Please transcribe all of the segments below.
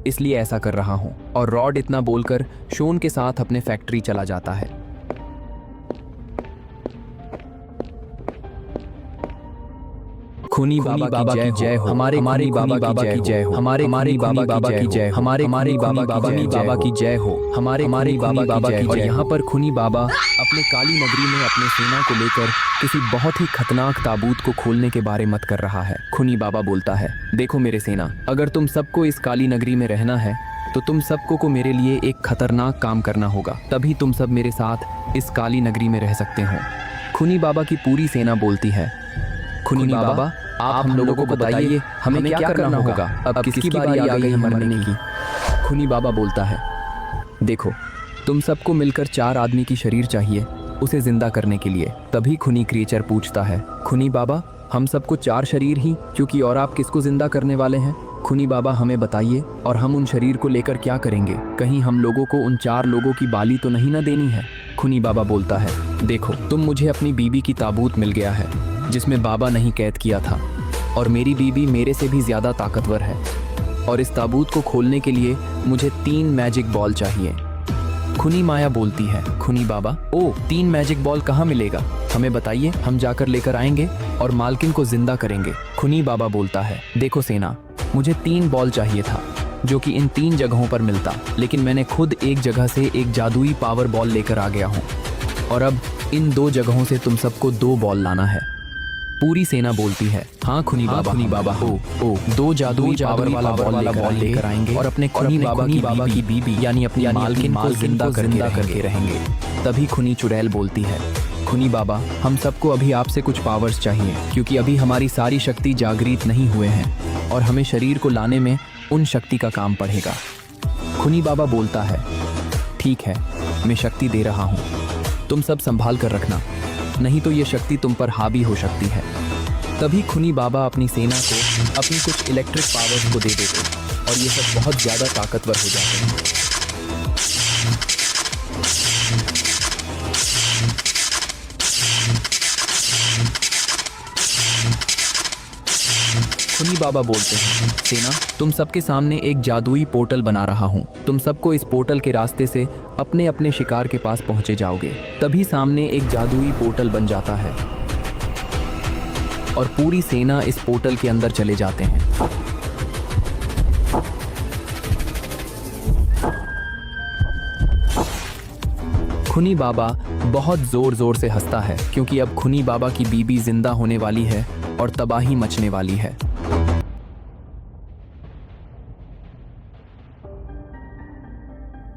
इसलिए ऐसा कर रहा हूँ। और रॉड इतना बोलकर शोन के साथ अपने फैक्ट्री चला जाता है। खुनी बाबा की जय हो, हमारे बाबा की जय हो, हमारे बाबा की जय हो, हमारे बाबा की जय हो, हमारे बाबा की। और यहाँ पर खुनी बाबा अपने काली नगरी में अपने सेना को लेकर किसी बहुत ही खतरनाक ताबूत को खोलने के बारे मत कर रहा है। खुनी बाबा बोलता है, देखो मेरे सेना, अगर तुम सबको इस काली नगरी में रहना है तो तुम सबको को मेरे लिए एक खतरनाक काम करना होगा, तभी तुम सब मेरे साथ इस काली नगरी में रह सकते हो। खुनी बाबा की पूरी सेना बोलती है, खुनी बाबा आप हम लोगों को बताइए हमें क्या करना होगा, अब किसकी बारी आ गई है मरने की। खुनी बाबा बोलता है, देखो तुम सबको मिलकर 4 आदमी की शरीर चाहिए उसे जिंदा करने के लिए। तभी खुनी क्रिएचर पूछता है, खुनी बाबा हम सबको 4 शरीर ही क्योंकि, और आप किसको जिंदा करने वाले हैं? खुनी बाबा हमें बताइए और हम उन शरीर को लेकर क्या करेंगे? कहीं हम लोगों को उन 4 लोगों की बाली तो नहीं ना देनी है? खुनी बाबा बोलता है, देखो तुम मुझे अपनी बीबी की ताबूत मिल गया है जिसमें बाबा नहीं कैद किया था, और मेरी बीबी मेरे से भी ज्यादा ताकतवर है, और इस ताबूत को खोलने के लिए मुझे 3 मैजिक बॉल चाहिए। खुनी माया बोलती है, खुनी बाबा ओ 3 मैजिक बॉल कहाँ मिलेगा, हमें बताइए, हम जाकर लेकर आएंगे और मालकिन को जिंदा करेंगे। खुनी बाबा बोलता है, देखो सेना, मुझे 3 बॉल चाहिए था जो कि इन 3 जगहों पर मिलता, लेकिन मैंने खुद एक जगह से एक जादुई पावर बॉल लेकर आ गया हूँ, और अब इन 2 जगहों से तुम सबको 2 बॉल लाना है। पूरी सेना बोलती है, हाँ खुनी बाबा हो 2 जादुई पावर वाला बॉल लेकर आएंगे और अपने खुनी बाबा की बीबी यानी अपनी मालकिन को जिंदा करके रहेंगे। तभी खुनी चुड़ैल बोलती है, खुनी बाबा हम सबको अभी आपसे कुछ पावर्स चाहिए क्योंकि अभी हमारी सारी शक्ति जागृत नहीं हुए हैं और हमें शरीर को लाने में उन शक्ति का काम पड़ेगा। खुनी बाबा बोलता है, ठीक है मैं शक्ति दे रहा हूँ, तुम सब संभाल कर रखना, नहीं तो ये शक्ति तुम पर हावी हो सकती है। तभी खुनी बाबा अपनी सेना को अपनी कुछ इलेक्ट्रिक पावर्स को दे देते और ये सब बहुत ज़्यादा ताकतवर हो जाते हैं। खुनी बाबा बोलते हैं, सेना तुम सबके सामने एक जादुई पोर्टल बना रहा हूँ, तुम सबको इस पोर्टल के रास्ते से अपने अपने शिकार के पास पहुंचे जाओगे। तभी सामने एक जादुई पोर्टल बन जाता है और पूरी सेना इस पोर्टल के अंदर चले जाते हैं। खुनी बाबा बहुत जोर जोर से हंसता है क्योंकि अब खुनी बाबा की बीबी जिंदा होने वाली है और तबाही मचने वाली है।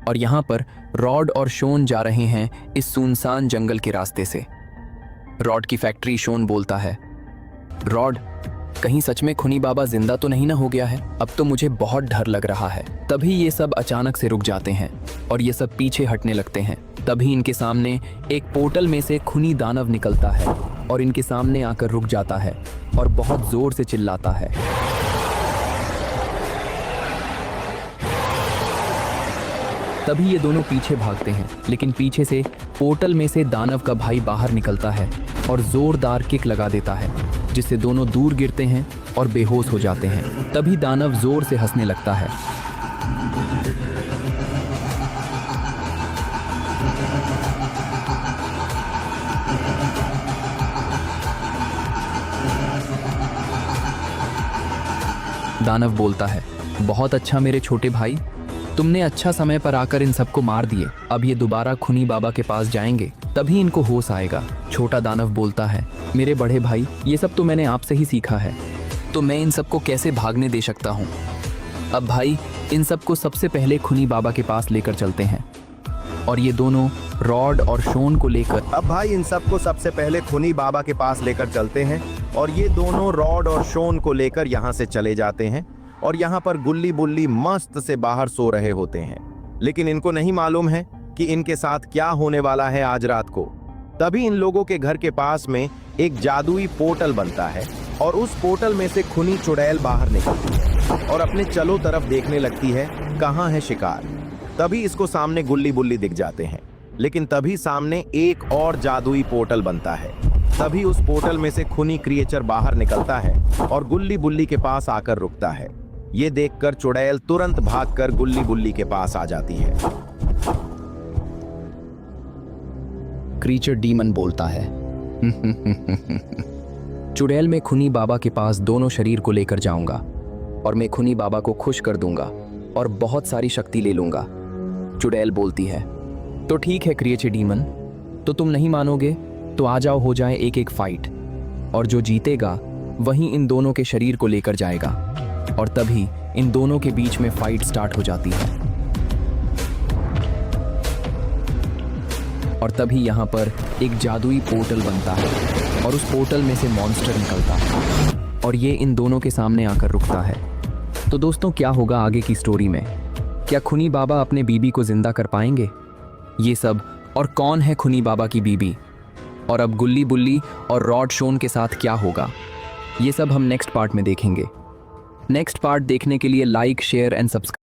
और यहाँ पर रॉड और शोन जा रहे हैं इस सुनसान जंगल के रास्ते से। रॉड की फैक्ट्री शोन बोलता है, रॉड कहीं सच में खुनी बाबा जिंदा तो नहीं ना हो गया है? अब तो मुझे बहुत डर लग रहा है। तभी ये सब अचानक से रुक जाते हैं और ये सब पीछे हटने लगते हैं। तभी इनके सामने एक पोर्टल में से खुनी दानव निकलता है और इनके सामने आकर रुक जाता है और बहुत जोर से चिल्लाता है। तभी ये दोनों पीछे भागते हैं, लेकिन पीछे से पोर्टल में से दानव का भाई बाहर निकलता है और जोरदार किक लगा देता है जिससे दोनों दूर गिरते हैं और बेहोश हो जाते हैं। तभी दानव जोर से हंसने लगता है। दानव बोलता है, बहुत अच्छा मेरे छोटे भाई, तुमने अच्छा समय पर आकर इन सबको मार दिए। अब ये दोबारा खुनी बाबा के पास जाएंगे, तभी इनको होश आएगा। छोटा दानव बोलता है, मेरे बड़े भाई ये सब तो मैंने आपसे ही सीखा है, तो मैं इन सबको कैसे भागने दे सकता हूँ। अब भाई इन सबको सबसे पहले खुनी बाबा के पास लेकर चलते हैं। और ये दोनों रॉड और शोन को लेकर अब भाई इन सबको सबसे पहले खुनी बाबा के पास लेकर चलते हैं और ये दोनों रॉड और शोन को लेकर यहाँ से चले जाते हैं। और यहाँ पर गुल्ली बुल्ली मस्त से बाहर सो रहे होते हैं, लेकिन इनको नहीं मालूम है कि इनके साथ क्या होने वाला है आज रात को। तभी इन लोगों के घर के पास में एक जादुई पोर्टल बनता है और उस पोर्टल में से खुनी चुड़ैल बाहर निकलती है और अपने चलो तरफ देखने लगती है कहाँ है शिकार। तभी इसको सामने गुल्ली बुल्ली दिख जाते हैं, लेकिन तभी सामने एक और जादुई पोर्टल बनता है। तभी उस पोर्टल में से खुनी क्रिएचर बाहर निकलता है और गुल्ली बुल्ली के पास आकर रुकता है। ये देखकर चुड़ैल तुरंत भागकर गुल्ली बुल्ली के पास आ जाती है। क्रीचर डीमन बोलता है। चुड़ैल मैं खूनी बाबा के पास दोनों शरीर को लेकर जाऊंगा और मैं खूनी बाबा को खुश कर दूंगा और बहुत सारी शक्ति ले लूंगा। चुड़ैल बोलती है, तो ठीक है क्रिएचर डीमन, तो तुम नहीं मानोगे तो आ जाओ, हो जाए एक एक फाइट, और जो जीतेगा वही इन दोनों के शरीर को लेकर जाएगा। और तभी इन दोनों के बीच में फाइट स्टार्ट हो जाती है। और तभी यहाँ पर एक जादुई पोर्टल बनता है और उस पोर्टल में से मॉन्स्टर निकलता है और ये इन दोनों के सामने आकर रुकता है। तो दोस्तों, क्या होगा आगे की स्टोरी में? क्या खूनी बाबा अपने बीबी को जिंदा कर पाएंगे? ये सब, और कौन है खूनी बाबा की बीबी? और अब गुल्ली बुल्ली और रॉड शोन के साथ क्या होगा? ये सब हम नेक्स्ट पार्ट में देखेंगे। नेक्स्ट पार्ट देखने के लिए लाइक, शेयर एंड सब्सक्राइब